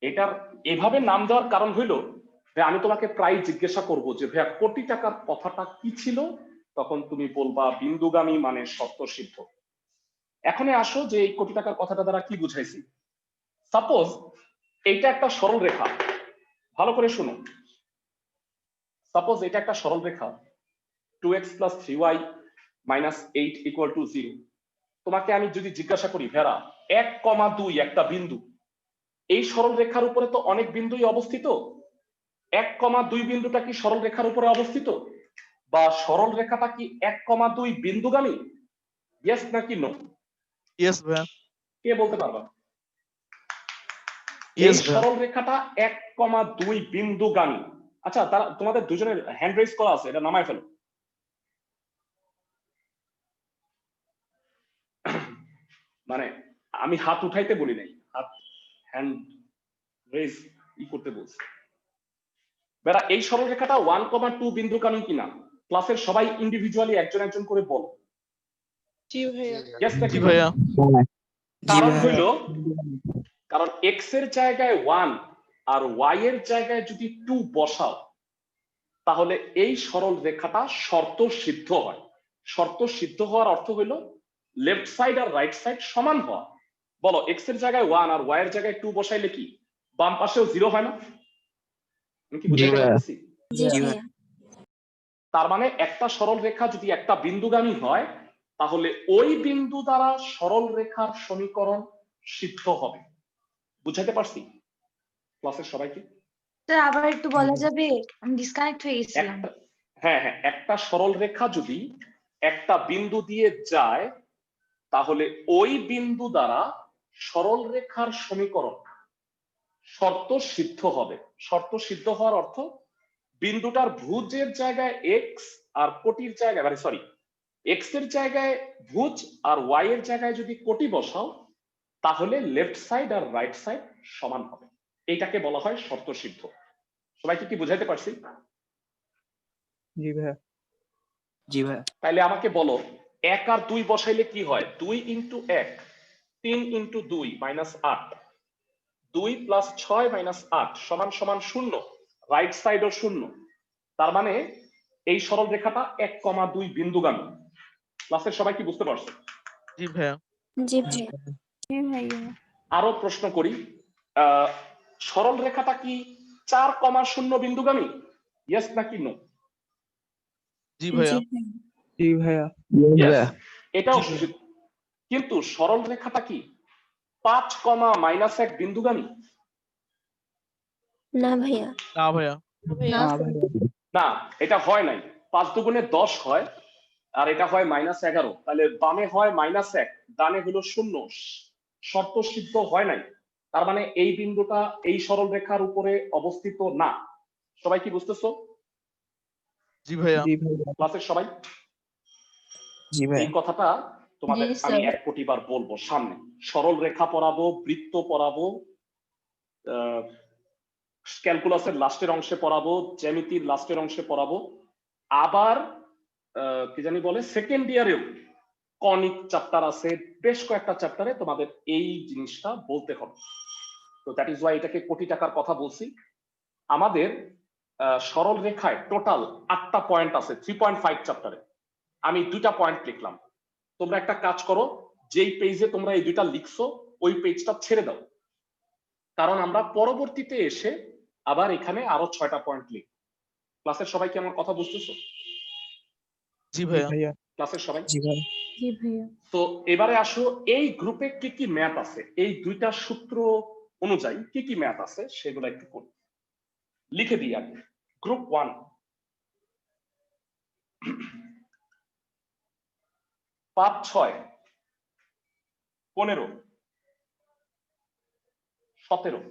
এটার এভাবে নাম দেওয়ার কারণ হইলো যে আমি তোমাকে প্রায় জিজ্ঞাসা করব যে ভাইয়া কোটি টাকার কথাটা কি ছিল, তখন তুমি বলবা বিন্দুগামী মানে শর্ত সিদ্ধ। এখন আসো যে এই কোটি টাকার কথাটা দ্বারা কি বুঝাইছি। সাপোজ এইটা একটা সরল রেখা, ভালো করে শুনো। সাপোজ এটা একটা সরল রেখা, 2x plus 3y minus 8 equal to 0। তোমাকে আমি যদি জিজ্ঞাসা করি ভেরা 1,2 একটা বিন্দু, এই সরল রেখার উপরে তো অনেক বিন্দুই অবস্থিত, 1,2 বিন্দুটা কি সরল রেখার উপরে অবস্থিত, বা সরল রেখাটা কি 1,2 বিন্দুগামী? ইয়েস নাকি নো?
ইয়েস ভাইয়া।
কে বলতে পারবা? এই
ইয়েস ভাইয়া।
সরল রেখাটা 1,2 বিন্দুগামী। আচ্ছা, তারা তোমাদের দুজনের হ্যান্ড রেজ করা আছে, এটা নামায় ফেলো। মানে আমি হাত উঠাইতে বলি নাই, হাত হ্যান্ড রেজ করতে বলছি। বেটা এই সরল রেখাটা 1,2 বিন্দুগামী কিনা ক্লাসের সবাই ইন্ডিভিজুয়ালি একজন একজন করে বল। Yes নাকি
জি
no?
ভাইয়া।
কারণ
ভাইয়া।
হইল, কারণ x এর জায়গায় 1 আর y এর জায়গায় যদি 2 বসাও, তাহলে এই সরল রেখাটা শর্ত সিদ্ধ হয়। শর্ত সিদ্ধ হওয়ার অর্থ হইল লেফট সাইড আর রাইট সাইড সমান হওয়া। বলো x এর জায়গায় 1 আর y এর জায়গায় 2 বসাইলে কি বাম পাশেও 0 হয় না? আমি কি বুঝাইতে পারতেছি?
জি
জি
ভাইয়া।
তার মানে একটা সরল রেখা যদি একটা বিন্দুগামী হয়, তাহলে ওই বিন্দু দ্বারা সরল রেখার সমীকরণ সিদ্ধ হবে। বুঝাইতে পারছি ক্লাসের সবাইকে?
স্যার আবার একটু বলা যাবে, আমি ডিসকানেক্ট হয়ে গেছিলাম।
হ্যাঁ, একটা সরল রেখা যদি একটা বিন্দু দিয়ে যায়, তাহলে ওই বিন্দু দ্বারা সরল রেখার সমীকরণ শর্ত সিদ্ধ হবে। শর্ত সিদ্ধ হওয়ার অর্থ বিন্দুটার ভুজের জায়গায় এক্স আর কোটির জায়গায়, মানে সরি, এক্স এর জায়গায় ভুজ আর ওয়াই এর জায়গায় যদি কোটি বসাও, তাহলে লেফট সাইড আর রাইট সাইড সমান হবে। এইটাকে বলা হয় শর্ত সিদ্ধ। সবাইকে কি বুঝাইতে পারছি?
জি ভাইয়া।
জি ভাইয়া।
তাইলে আমাকে বলো 1 আর 2 বসাইলে কি হয়? 2 into 1 3 into 2 minus 8, 2 plus 6 minus 8 সমান সমান 0, রাইট সাইডও 0। তার মানে এই সরল রেখাটা 1,2 বিন্দুগামী। ক্লাসের সবাই কি বুঝতে পারছে?
জি ভাইয়া।
জি ভাইয়া। জি ভাইয়া।
আরো প্রশ্ন করি, সরল রেখাটা কি 4,0 বিন্দুগামী? ইয়েস নাকি নো?
জি ভাইয়া।
জি ভাইয়া।
Yes, এটাও কিন্তু সরল রেখাটা কি 5, -1 বিন্দুগামী?
না ভাইয়া।
না ভাইয়া।
না ভাইয়া।
না, এটা হয় নাই। 5 দুগুণে 10 হয় আর এটা হয় -11। তাহলে বামে হয় -1, ডানে হলো 0। শর্ত সিদ্ধ হয় নাই। তার মানে এই বিন্দুটা এই সরল রেখার উপরে অবস্থিত না। সবাই কি বুঝতেছো?
জি ভাইয়া।
জি ভাইয়া।
ক্লাসের সবাই
জি ভাই
এই কথাটা তোমাদের
জি,
আমি
স্যার।
1 কোটি বার বলবো সামনে। সরল রেখা পড়াবো, বৃত্ত পড়াবো, ক্যালকুলাসের লাস্টের অংশে পড়াবো, জ্যামিতির লাস্টের অংশে পড়াবো, আবার কি জানি বলে সেকেন্ড ইয়ারেও কনিক চ্যাপ্টার আছে, বেশ কয়েকটা চ্যাপ্টারে তোমাদের এই জিনিসটা বলতে হবে। তো দ্যাট ইজ ওয়াই এটাকে কোটি টাকার কথা বলছি। আমাদের সরল রেখায় টোটাল 8টা পয়েন্ট আছে 3.5 চ্যাপ্টারে। আমি 2টা পয়েন্ট লিখলাম। তোমরা একটা কাজ করো, যেই পেজে তোমরা এই 2টা লিখছো ওই পেজটা ছেড়ে দাও, কারণ আমরা পরবর্তীতে এসে আবার এখানে আরো 6টা পয়েন্ট লিখব। ক্লাসের সবাই কি আমার কথা বুঝতেছো?
জি
জি
ভাইয়া।
ভাইয়া।
ক্লাসের সবাই
জি ভাই
জি ভাইয়া।
তো এবারে আসো, এই গ্রুপে কি কি ম্যাথ আছে, এই 2টা সূত্র অনুযায়ী কি কি ম্যাথ আছে সেগুলো একটু করি। লিখে দিই আগে। গ্রুপ 1 5, 6, 15, 17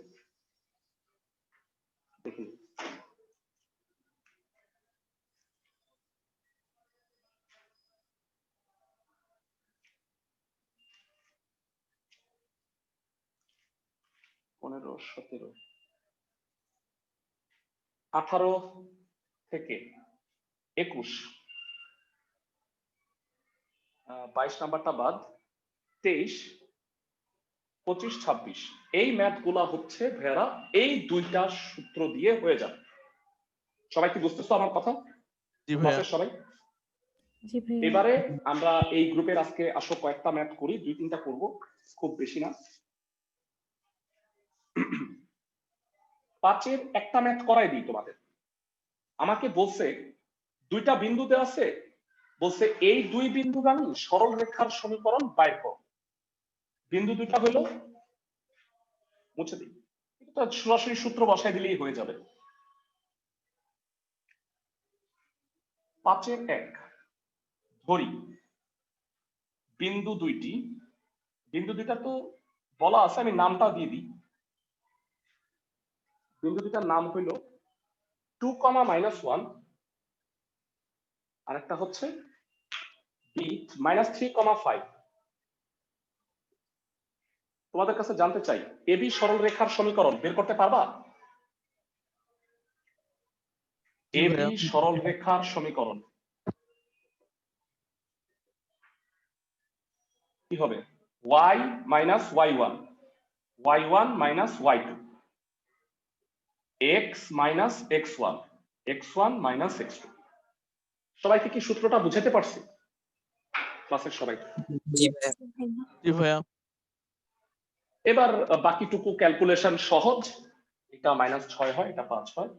দেখি 15, 17, 18 থেকে 21, 22 নাম্বারটা বাদ, 23, 25, 26 এই ম্যাথ গুলা হচ্ছে ভেড়া এই 2টা সূত্র দিয়ে হয়ে যাবে। সবাই কি বুঝতেছো আমার কথা?
জি ভাইয়া।
ক্লাসের সবাই
জি ভাইয়া।
এবারে আমরা এই গ্রুপের আজকে আসো কয়েকটা ম্যাথ করি, 2-3টা করব, খুব বেশি না। 5-এর একটা ম্যাথ করাই দিই তোমাদের। আমাকে বলছে 2টা বিন্দু দেওয়া আছে, বলছে এই 2 বিন্দুগামী সরল রেখার সমীকরণ বাইর করো। বিন্দু 2টা হলো, মুছে দিই, এটা সরাসরি সূত্র বসাই দিলেই হয়ে যাবে। 5-এর 1 ধরি বিন্দু 2টি, বিন্দু 2টা তো বলা আছে, আমি নামটা দিয়ে দিই। বিন্দু 2টার নাম হইল 2, -1, আর একটা হচ্ছে -3, 5। তোমাদের কাছে জানতে চাই এবি সরল রেখার সমীকরণ বের করতে পারবা?
জি
এবি
ভাইয়া।
সরল রেখার সমীকরণ কি হবে? y - y1, y1 - y2, x - x1, x1 - x2। সবাইকে কি সূত্রটা বুঝাতে পারছি? ক্লাসের সবাই
জি ভাই
জি ভাইয়া।
এবার বাকিটুকু ক্যালকুলেশন সহজ। এটা -6 হয়, এটা 5 হয়।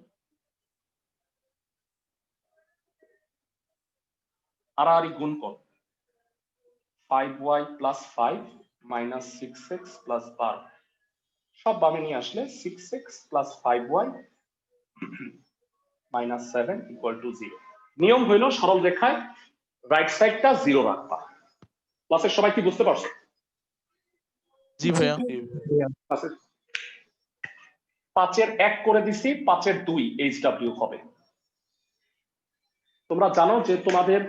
আড়াআড়ি গুণ কর, 5y + 5 - 6x + 12, সব বামে নিয়ে আসলে 6x + 5y - 7 = 0। নিয়ম হইল সরল রেখায় রাইট সাইডটা 0 রাখবা। ক্লাসের সবাই কি বুঝতে পারছো?
জি ভাইয়া।
ক্লাসের 5-এর 1 করে দিছি, 5-এর 2 HW হবে। তোমরা জানো যে তোমাদের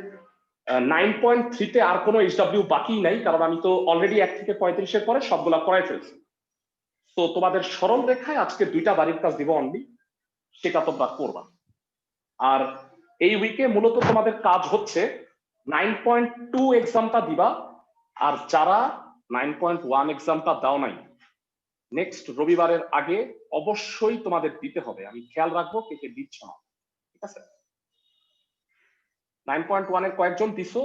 9.3 তে আর কোনো HW বাকি নাই, কারণ আমি তো অলরেডি 1 থেকে 35-এর পরে সবগুলা করাই ফেলছি। তো তোমাদের সরল রেখায় আজকে 2টা বাড়ির কাজ দিব অনলি, সেটা তোমরা করবা। আর এই উইকে মূলত তোমাদের কাজ হচ্ছে 9.2 এক্সামটা দিবা, আর যারা 9.1 এক্সামটা দাও নাই নেক্সট রবিবারের আগে অবশ্যই তোমাদের দিতে হবে। আমি খেয়াল রাখবো কে কে দিচ্ছ না, ঠিক আছে? 9.1 এর কয়েকজন দিছো,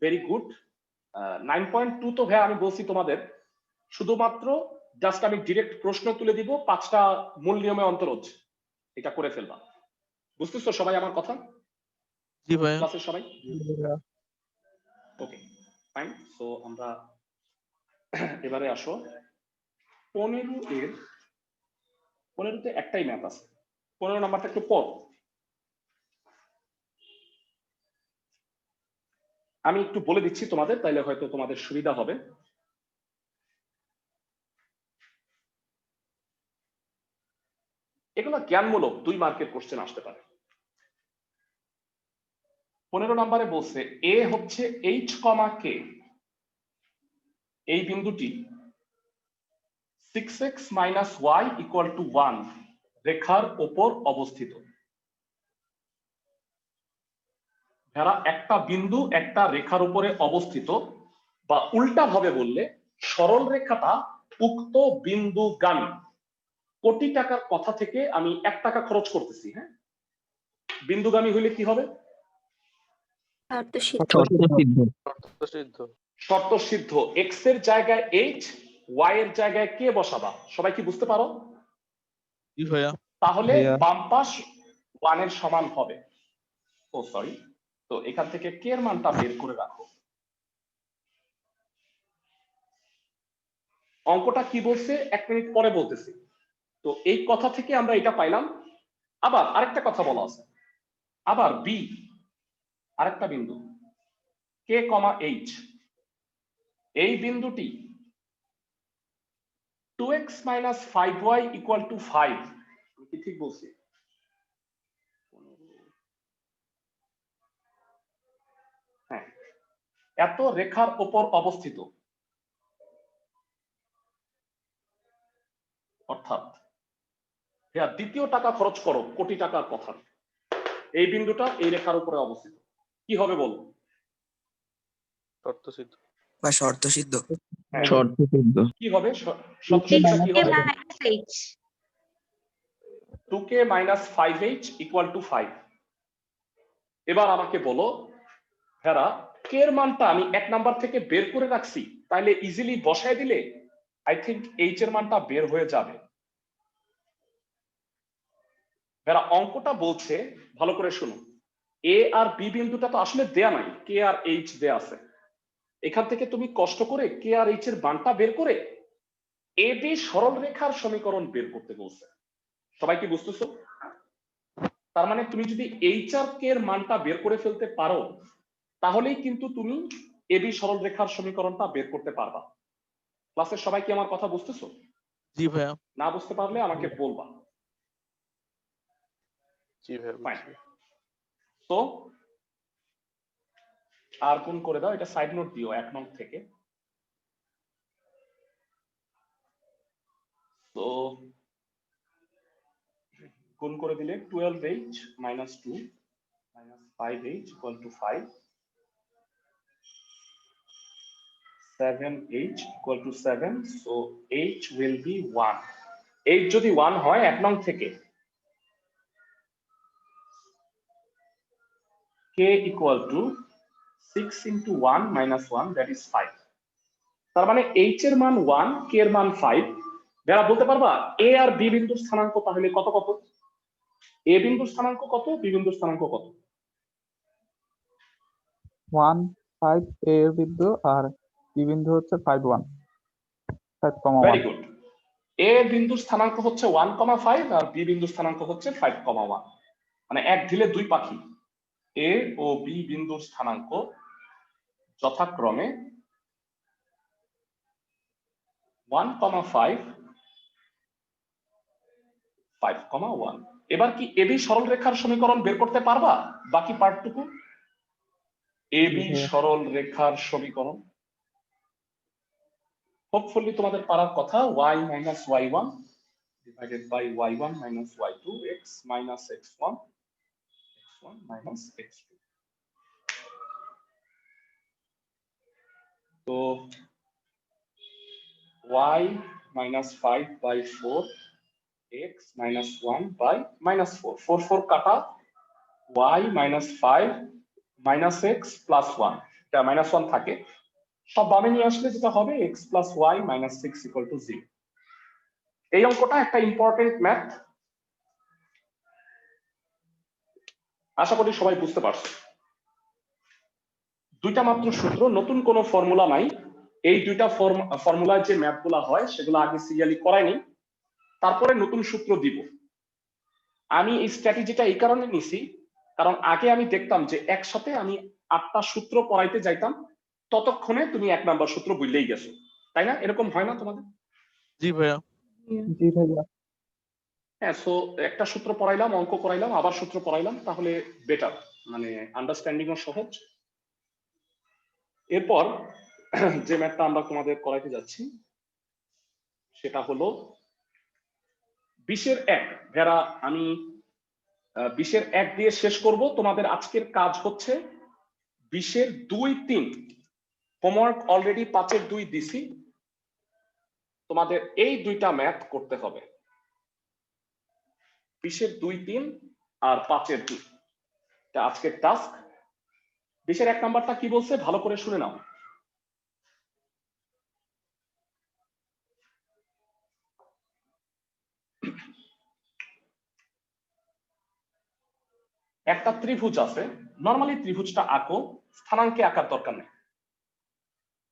ভেরি গুড। 9.2 তো ভাই আমি বলছি তোমাদের শুধুমাত্র জাস্ট আমি ডিরেক্ট প্রশ্ন তুলে দিব, 5টা মূল নিয়মে অন্তরোধ, এটা করে ফেলবা। বুঝতেছো সবাই আমার কথা?
জি ভাইয়া।
ক্লাসের সবাই? Okay fine. সো আমরা এবারে আসো 15-তে একটাই ম্যাথ আছে। 15 নাম্বারটা একটু পড়। আমি একটু বলে দিচ্ছি তোমাদের, তাইলে হয়তো তোমাদের সুবিধা হবে। এগুলো জ্ঞানমূলক 2 মার্কের কোশ্চেন আসতে পারে। 15 নম্বরে বলছে এ হচ্ছে এইচ কমা কে, এই বিন্দুটি 6x - y = 1 রেখার ওপর অবস্থিত। যারা একটা বিন্দু একটা রেখার উপরে অবস্থিত, বা উল্টা ভাবে বললে সরল রেখাটা উক্ত বিন্দুগামী। কোটি টাকার কথা থেকে আমি 1 টাকা খরচ করতেছি, হ্যাঁ, বিন্দুগামী হইলে কি হবে?
শর্তসিদ্ধ।
শর্ত সিদ্ধ। এক্স এর জায়গায় এইচ, ওয়াই এর জায়গায় কে বসাবা? সবাই কি বুঝতে পারো?
জি ভাইয়া।
তাহলে
ভাইয়া।
বাম পাশ 1 এর সমান হবে। ও সরি, তো এখান থেকে কে এর মানটা বের করে রাখো। অঙ্কটা কি বলছে 1 মিনিট পরে বলতেছি। তো এই কথা থেকে আমরা এটা পাইলাম। আবার আরেকটা কথা বলা আছে, আবার বি আরেকটা বিন্দু কে কমা এইচ, এই বিন্দুটি 2x - 5y = 5। আমি কি ঠিক বলছি? হ্যাঁ, এত রেখার উপর অবস্থিত, অর্থাৎ দ্বিতীয় টাকা খরচ করো কোটি টাকার কথা, এই বিন্দুটা এই রেখার উপরে অবস্থিত, কি হবে বল?
শর্তসিদ্ধ।
বা শর্ত সিদ্ধ।
হ্যাঁ,
শর্তসিদ্ধ।
কি হবে? শর্তসিদ্ধ কি হবে?
-h
2k - 5h = 5। এবার আমাকে বলো ভেড়া, কে এর মানটা আমি 1 নাম্বার থেকে বের করে রাখছি, তাইলে ইজিলি বসায় দিলে আই থিংক এইচ এর মানটা বের হয়ে যাবে। ভেড়া অঙ্কটা বলছে, ভালো করে শুনো, এ আর বি বিন্দুটা তো আসলে দেয়া নাই, কে আর এইচ দেয়া আছে। এখান থেকে তুমি কষ্ট করে কে আর এইচ এর মানটা বের করে এ বি সরল রেখার সমীকরণ বের করতে বলছে। সবাই কি বুঝতেছো? তার মানে তুমি যদি এইচ আর কে এর মানটা বের করে ফেলতে পারো, তাহলেই কিন্তু তুমি এ বি সরল রেখার সমীকরণটা বের করতে পারবা। ক্লাসের সবাই কি আমার কথা বুঝতেছো?
জি ভাইয়া।
না বুঝতে পারলে আমাকে বলবা।
জি ভাইয়া বুঝছি।
তো আর কোন করে দাও, এটা সাইড নোট দিও 1 নং থেকে। তো গুণ করে দিলে 12h - 2 - 5h = 5, 7h = 7, so h will be 1। h যদি 1 হয় 1 নং থেকে k = 6 × 1 - 1, that is 5। তার মানে h এর মান 1, k এর মান 5। যারা বলতে পারবা a আর b বিন্দুর স্থানাঙ্ক তাহলে কত কত? a বিন্দুর স্থানাঙ্ক কত, b বিন্দুর স্থানাঙ্ক কত?
1 5 এ এর বিন্দু আর বি বিন্দু হচ্ছে 5 1
ভেরি
5,1।
গুড। a বিন্দুর স্থানাঙ্ক হচ্ছে 1,5 আর b বিন্দুর স্থানাঙ্ক হচ্ছে 5,1। মানে এক ঢিলে দুই পাখি, a ও b বিন্দুর স্থানাঙ্ক যথাক্রমে 1,5 5,1। এবার কি এবি সরল রেখার সমীকরণ বের করতে পারবা? বাকি পার্টটুকু এবি সরল রেখার সমীকরণ হোপফুলি তোমাদের পারার কথা। y - y1 divided by y1 - y2 x - x1 x1 - x2। তো y - 5/4 x - 1/-4, 4 4 কাটা, y - 5 - x + 1, এটা -1 থাকে, সব বামে নিয়ে আসলে যেটা হবে x + y - 6 = 0। এই অঙ্কটা একটা ইম্পর্টেন্ট ম্যাথ। আশা করি সবাই বুঝতে পারছো। দুইটা মাত্র সূত্র, নতুন কোনো ফর্মুলা নাই। এই দুইটা ফর্মুলায় যে ম্যাথগুলা হয় সেগুলো আগে সিরিয়ালি করাইনি, তারপরে নতুন সূত্র দিব। আমি এই স্ট্র্যাটেজিটা এই কারণে নিছি, কারণ আগে আমি দেখতাম যে একসাথে আমি 8টা সূত্র পড়াইতে যাইতাম, ততক্ষণে তুমি 1 নাম্বার সূত্র বুঝলেই গেছো, তাই না? এরকম হয় না তোমাদের?
জি ভাইয়া।
জি ভাইয়া।
হ্যাঁ, সো একটা সূত্র পড়াইলাম, অঙ্ক করাইলাম, আবার সূত্র পড়াইলাম, তাহলে বেটার, মানে আন্ডারস্ট্যান্ডিংও সহজ। এরপর যে ম্যাথটা আমরা তোমাদের করাইতে যাচ্ছি সেটা হলো 20-এর 1। ভেড়া, আমি 20-এর 1 দিয়ে শেষ করব। তোমাদের আজকের কাজ হচ্ছে 20-এর 2, 3। হোমওয়ার্ক অলরেডি 5-এর 2 দিছি, তোমাদের এই দুইটা ম্যাথ করতে হবে, 20-এর 2, 3 আর 5-এর 2। এটা আজকের টাস্ক। 20-এর 1 নাম্বারটা কি বলছে ভালো করে শুনে নাও। একটা ত্রিভুজ আছে, নরমালি ত্রিভুজটা আঁকো, স্থানাঙ্কে আঁকার দরকার নেই।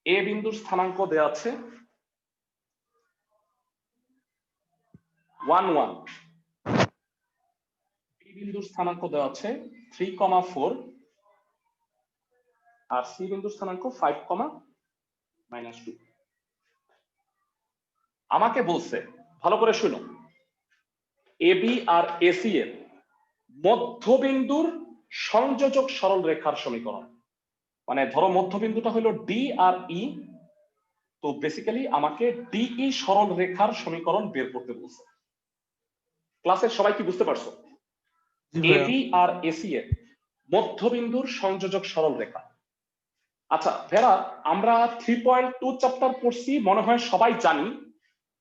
এ বিন্দুর স্থানাঙ্ক দেওয়া আছে 1, 1। বি বিন্দুর স্থানাঙ্ক দেওয়া আছে 3, 4, আর সি বিন্দুর স্থানাঙ্ক 5, -2। আমাকে বলছে, ভালো করে শুনো, এবি আর এসি এর মধ্যবিন্দুর সংযোজক সরল রেখার সমীকরণ। মানে ধরো মধ্যবিন্দুটা হলো ডি আর ই, তো বেসিক্যালি আমাকে ডিই সরল রেখার সমীকরণ বের করতে বলছে। ক্লাসের সবাই কি বুঝতে পারছো?
জি ভাইয়া।
এবি আর এসি এর মধ্যবিন্দুর সংযোজক সরল রেখা। আচ্ছা ভেড়া, আমরা 3.2 চ্যাপ্টার পড়ছি, মনে হয় সবাই জানি।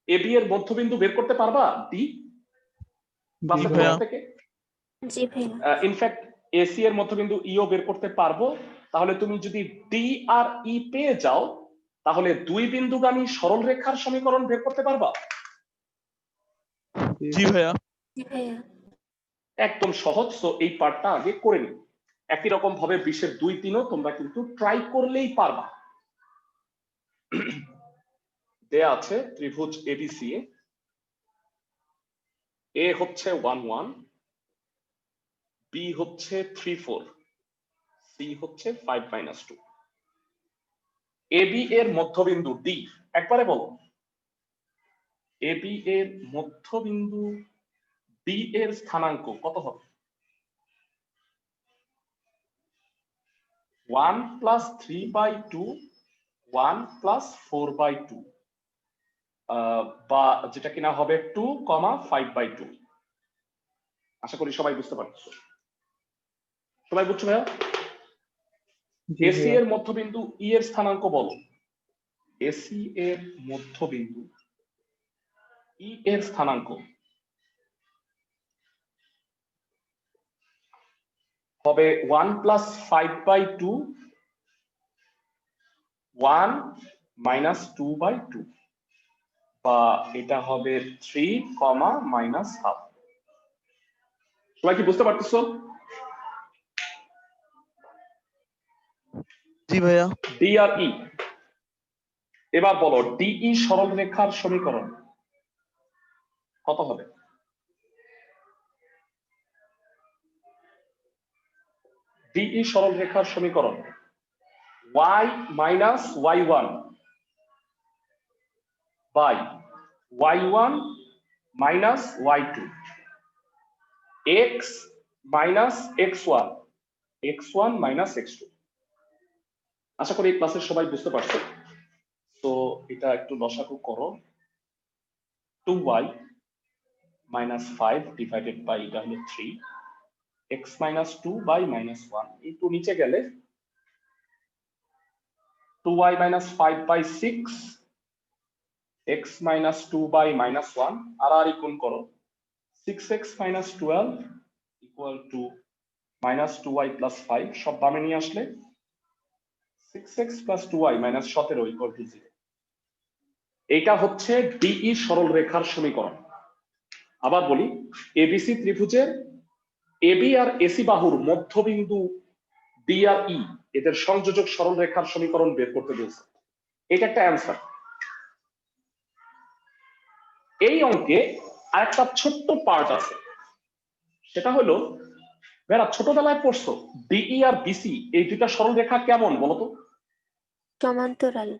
এবি এর মধ্যবিন্দু বের করতে পারবা ডি ক্লাসের
ভাইয়া।
থেকে?
জি ভাইয়া।
ইনফ্যাক্ট এসি এর মধ্যবিন্দু ইও বের করতে পারবো। তাহলে তুমি যদি ডি আর ই পেয়ে যাও, তাহলে দুই বিন্দুগামী সরল রেখার সমীকরণ বের করতে পারবা।
জি ভাইয়া।
জি ভাইয়া।
একদম সহজ। তো এই পার্টটা আগে করে নিই। একই রকম ভাবে 20-এর 2, 3ও তোমরা কিন্তু ট্রাই করলেই পারবা। দেয়া আছে ত্রিভুজ এবিসি, এ হচ্ছে 1, 1, বি হচ্ছে 3, 4, সি হচ্ছে 5, -2। এবি এর মধ্যবিন্দু ডি, একবারে বলো, এবি এর মধ্যবিন্দু ডি এর স্থানাঙ্ক কত হবে? 1 + 3/2, 1 + 4/2, বা যেটা কিনা হবে 2, 5/2। আশা করি সবাই বুঝতে পারছো। সবাই বুঝছো ভাইয়া?
জি
এসি
ভাইয়া।
এর মধ্যবিন্দু ই এর স্থানাঙ্ক বলো। এসি এর মধ্যবিন্দু ই এর স্থানাঙ্ক হবে 1 + 5/2, 1 - 2/2, বা এটা হবে 3, -1/2। সবাই কি বুঝতে পারতেছো?
জি ভাইয়া।
ডি আর ই। এবার বলো ডিই সরল রেখার সমীকরণ কত হবে? ডিই সরল রেখার সমীকরণ y - y1 by y1 - y2, x - x1, x1 - x2। আশা করি এই ক্লাসের সবাই বুঝতে পারছো। তো এটা একটু লসাগু করো। 2y - 5 ডিভাইডেড বাই এটা হলো 3, x - 2/-1, একটু নিচে গেলে 2y - 5/6, x - 2/-1, আর গুণ করো 6x - 12 = -2y + 5, সব বামে নিয়ে আসলে 6x + 2y - 17 = 0। এইটা হচ্ছে ডিই সরল রেখার সমীকরণ। আবার বলি, এবিসি ত্রিভুজের এবি আর এসি বাহুর মধ্যবিন্দু ডি আর ই এদের সংযোজক সরল রেখার সমীকরণ বের করতে বলছে। এটা একটা অ্যান্সার। এই অঙ্কে আরেকটা ছোট্ট পার্ট আছে, সেটা হলো বেড়া ছোটবেলায় পড়ছো ডিই আর বিসি এই দুইটা সরল রেখা কেমন বলতো?
সমান্তরাল।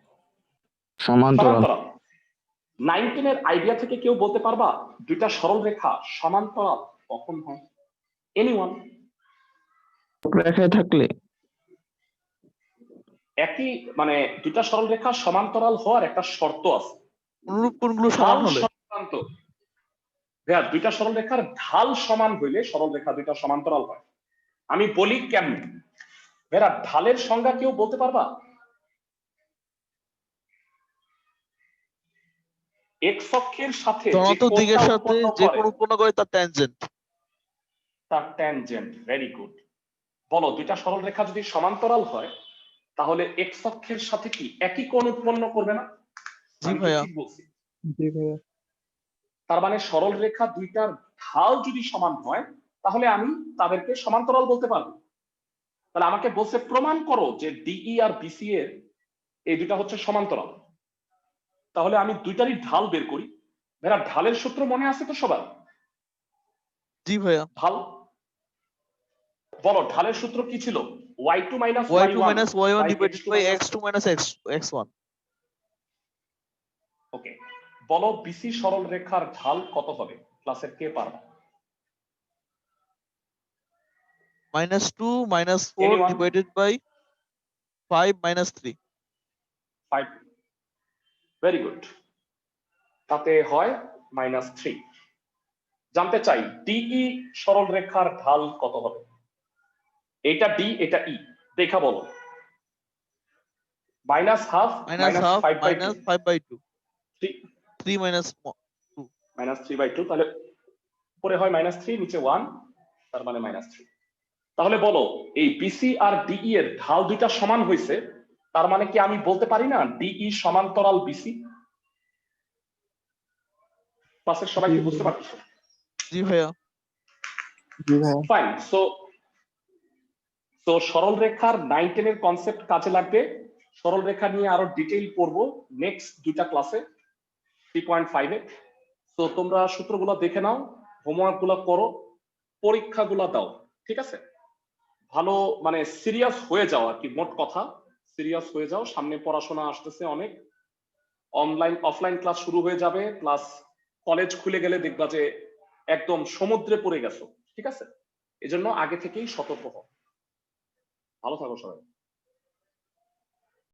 সমান্তরাল। 19 এর আইডিয়া থেকে কেউ বলতে পারবা দুইটা সরল রেখা সমান্তরাল কখন হয়? এনিওয়ান?
রেখায় থাকলে
একই মানে দুইটা সরল রেখা সমান্তরাল হওয়ার একটা শর্ত আছে।
অনুরূপ কোণগুলো সমান হলে।
সংক্রান্ত ভাইয়া দুইটা সরল রেখার ঢাল সমান হইলে সরল রেখা দুইটা সমান্তরাল হয়। আমি বলি কেমন ভাইয়া, ঢালের সংজ্ঞা কেউ বলতে পারবা? এক্স অক্ষের সাথে যে
ধনাত্মক দিকের
কোণটা
সাথে
উৎপন্ন
যে
করে
কোণ উৎপন্ন করে তার ট্যানজেন্ট।
তার ট্যানজেন্ট। Very good. বলো দুইটা সরল রেখা যদি সমান্তরাল হয় তাহলে এক্স অক্ষের সাথে কি একই কোণ উৎপন্ন করবে না?
জি
আমি কি
ভাইয়া।
ঠিক বলছি?
জি ভাইয়া।
তার মানে সরল রেখা দুইটার ঢাল যদি সমান হয় তাহলে আমি তাদেরকে সমান্তরাল বলতে পারবো। তাহলে আমাকে বলছে প্রমাণ করো যে ডিই আর বিসি এর এই দুইটা হচ্ছে সমান্তরাল। তাহলে আমি দুইটারই ঢাল বের করি। ভাইয়া ঢালের সূত্র মনে আছে তো সবার?
জি ভাইয়া।
ঢাল বলো, ঢালের সূত্র কি ছিল? y2 minus
y2
y1
minus y1
by
divided
x2
by
minus
x2 minus x1.
ওকে, বলো বিসি সরল রেখার ঢাল কত হবে? ক্লাসের কে পারবে?
-2 minus 4
Anyone?
divided by 5 minus 3.
5। Very good. তাতে হয় -3। জানতে চাই ডিই সরল রেখার ঢাল কত হবে? এটা ডি এটা ই, দেখা বলো। -1/2
minus half
-5/2
minus 5 by 2.
3
3 minus 2.
-3/2, তাহলে উপরে হয় -3 নিচে 1, তার মানে -3। তাহলে বলো এই বিসি আর ডিই এর ঢাল দুইটা সমান হয়েছে, তার মানে কি আমি বলতে পারি না ডিই সমান্তরাল বিসি? ক্লাসের সবাই কি বুঝতে পারছো?
জি ভাইয়া।
জি ভাইয়া।
ফাইন। সো সরল রেখার 9-10 এর কনসেপ্ট কাজে লাগবে। সরল রেখা নিয়ে আরো ডিটেইল পড়বো নেক্সট দুইটা ক্লাসে 3.5 এ। তো তোমরা সূত্রগুলো দেখে নাও, হোমওয়ার্ক গুলো করো, পরীক্ষাগুলো দাও, ঠিক আছে? ভালো মানে সিরিয়াস হয়ে যাও আর কি, মোট কথা সিরিয়াস হয়ে যাও। সামনে পড়াশোনা আসতেছে অনেক, অনলাইন অফলাইন ক্লাস শুরু হয়ে যাবে, প্লাস কলেজ খুলে গেলে দেখবা যে একদম সমুদ্রে পড়ে গেছো, ঠিক আছে? এজন্য আগে থেকেই সতর্ক হও। ভালো থাকো সবাই।